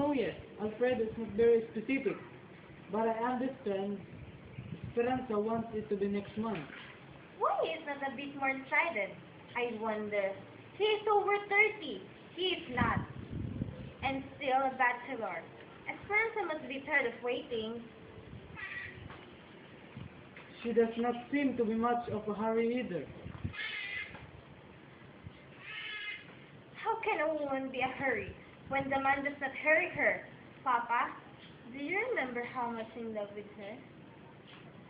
know yet. Alfredo is not very specific. But I understand Esperanza wants it to be next month. Why is not a bit more excited? I wonder. He is over 30. He is not. And still a bachelor. Esperanza must be tired of waiting. She does not seem to be much of a hurry either. How can a woman be a hurry when the man does not hurry her? Papa, do you remember how much in love with her?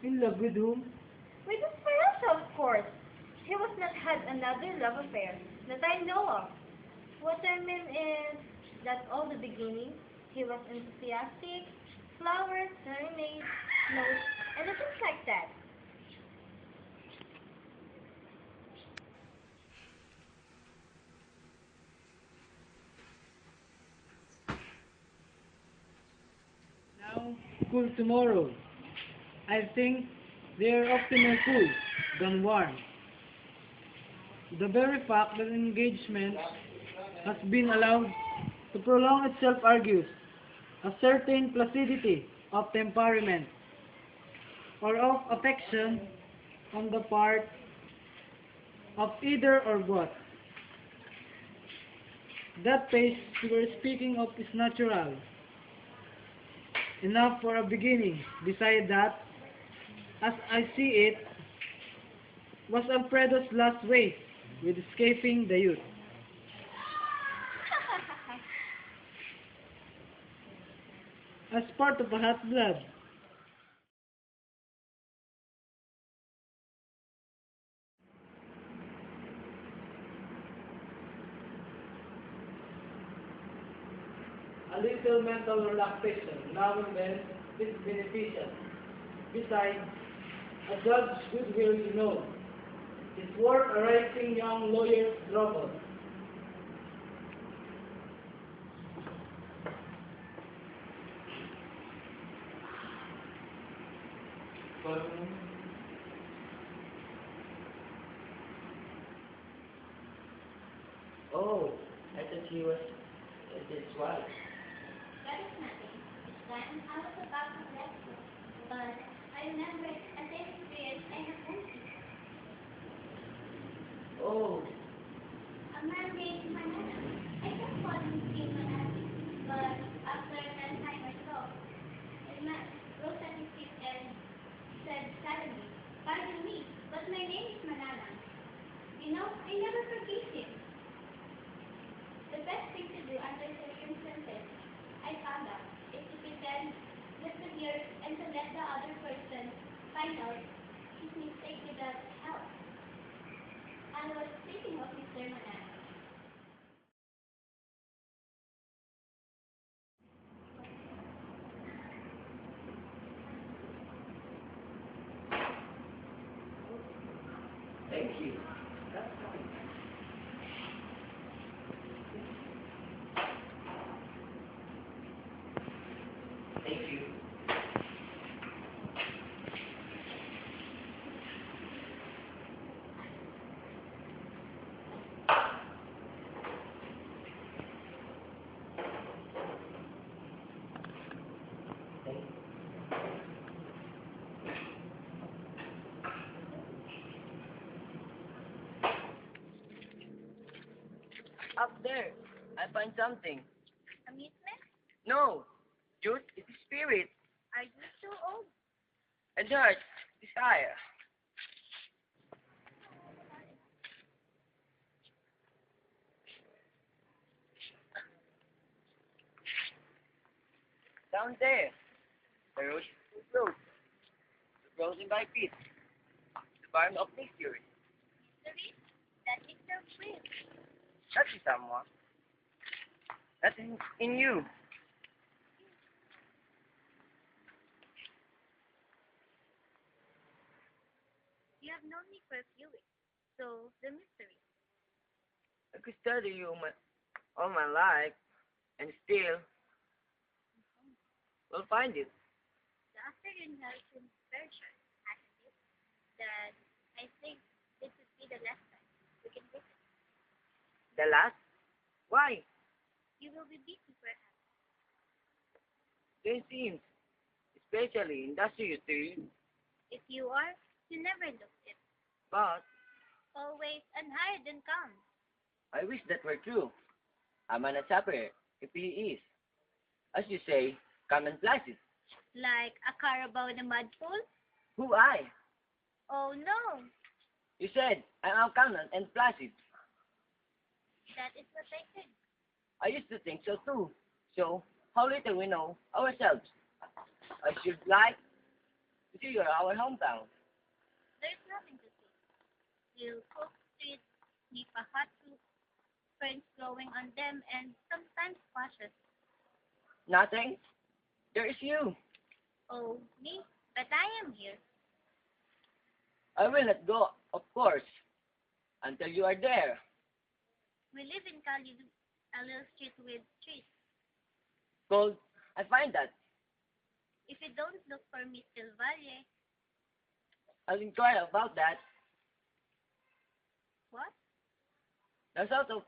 In love with whom? With Esperanza, of course. He was not had another love affair that I know of. What I mean is that all the beginning, he was enthusiastic, flowers, serenades, notes, and things like that. Now, cool tomorrow. I think they are often more cool than warm. The very fact that engagement has been allowed to prolong itself argues a certain placidity of temperament or of affection on the part of either or both. That pace we were speaking of is natural, enough for a beginning. Beside that, as I see it, was Alfredo's last way with escaping the youth. As part of a hot blood, a little mental relaxation now and then is beneficial. Besides, a judge's goodwill, you know, is worth a rising young lawyer's trouble. Oh, I thought he was his wife. That is nothing. It's time I was about to let you. But I remember a same experience I have mentioned. Oh, A man named Manana. I just called him King Manana. But after some time or so, his man rose at his feet and said suddenly, "Pardon me, but my name is Manana." You know, I never forgave him. The best thing to do under circumstances, I found out, is to pretend, persevere, and to let the other person find out his mistake without help. I was thinking of Mr. Manana. thank you. That's fine. Thank you. Up there, I find something. Amusement? No, youth is spirit, Are you so old? and heart, desire. Down there, the road is closed, frozen by peace, the barn of mystery. Mystery? That is so sweet. That is someone. That's in you. You have known me for a few weeks. So, the mystery. I could study you all my life, and still will find it. The afternoon has been very short, hasn't it? That I think this would be the last time we can visit. The last? Why? You will be busy perhaps. They seem, especially industrious to you. If you are, you never looked it. But Always unhired and calm. I wish that were true. I'm an sufferer if he is. As you say, calm and placid. Like a carabao in a mud pool? Who I? Oh no, You said I'm calm and placid. that is what I think. I used to think so too. So, how little we know ourselves. I should like to see our hometown. There's nothing to see. We'll cook streets, sneak a hot soup, ferns growing on them, and sometimes squashes. Nothing? There is you. Oh, me? But I am here. I will not go, of course, until you are there. We live in Cali, a little street with trees. Cold, I find that. If you don't look for Miss Del Valle, I'll inquire about that. what? The house of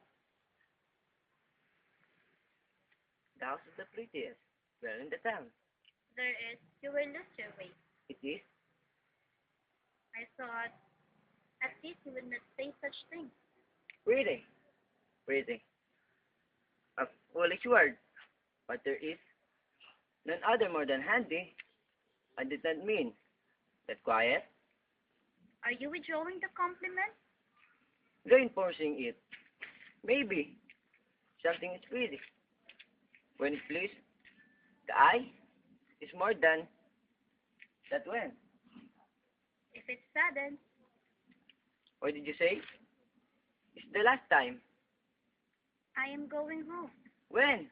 the house is the prettiest. Well in the town. There is. You will lose your way. It is. I thought, at least you would not say such things. Pretty. Pretty. A foolish word. But there is none other more than handy. I did not mean that quiet. Are you withdrawing the compliment? Reinforcing it. Maybe something is pretty. When it please, the eye is more than that when. If it's sudden, What did you say? It's the last time. I am going home. When?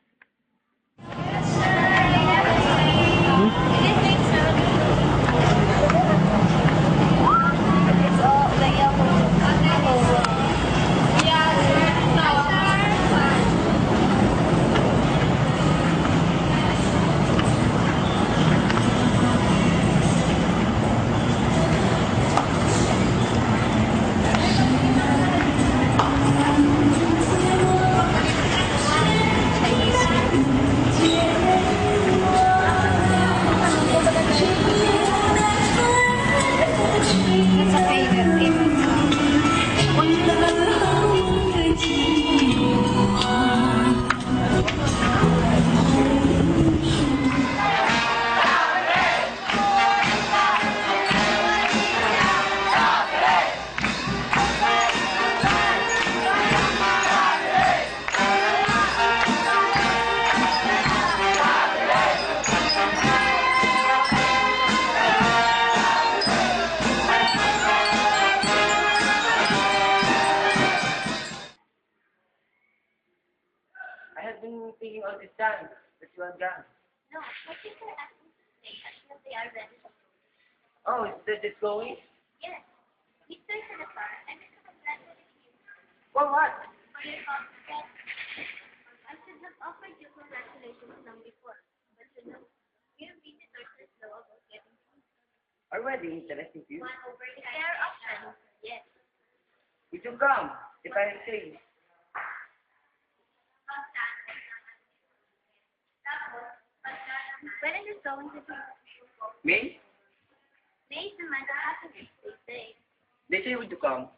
I have been thinking all this time that you are gone. No, my sister asked me to stay until they are ready. Oh, is that it's going? Yes, we stay for the car and we congratulate you For what? for your confidence. I should have offered you congratulations long before, but you know, your visitors are slow about getting food. Already interesting to you. Is there option? Yes. Would you come if I say? When are you going to do? Me? May is the month of happiness, they say. They say would you come?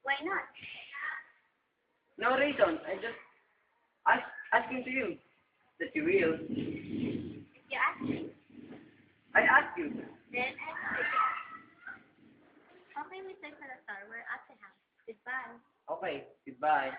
Why not? No reason. I just asking to you that you will. If you ask me, I ask you. then I will say yes. Okay, Mr. Salazar, we're at the house. Goodbye. Okay. Goodbye.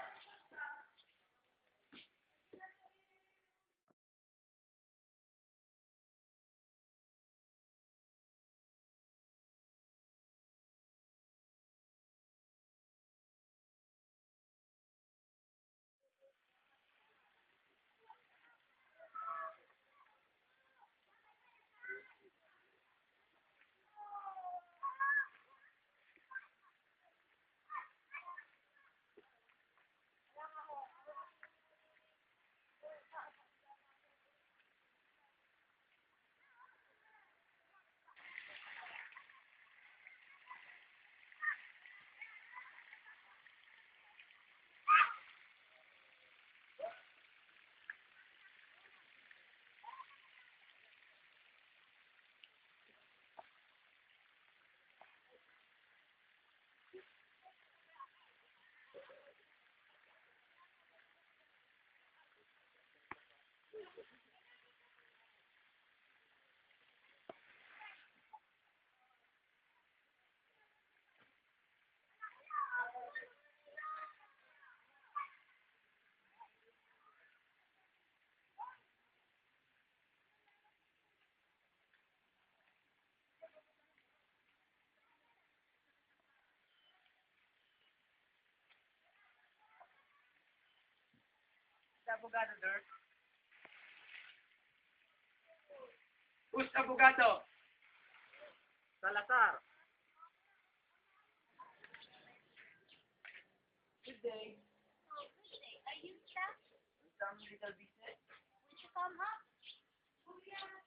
Abogado, sir. Who's abogado? Salazar. Good day. Oh, good day. Are you staff? Some little business. Would you come up? Oh, yeah.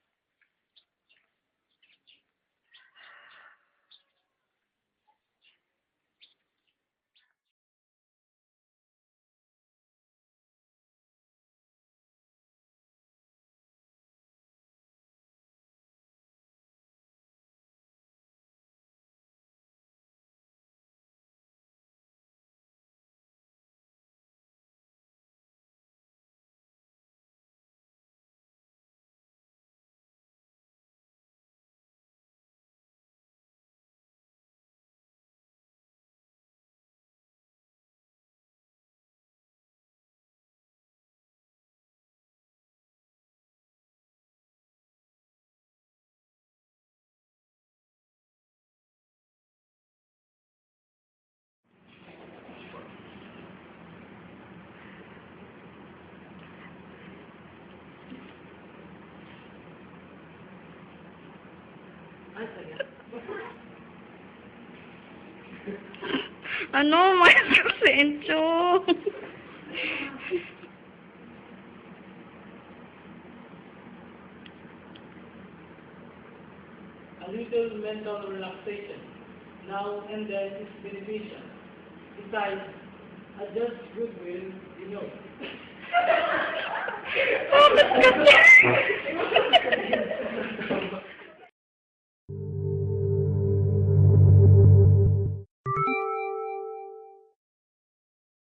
Ano, Maestro Sencho? A little mental relaxation now and then is beneficial. Besides, adjust goodwill, you know. Oh, that's good.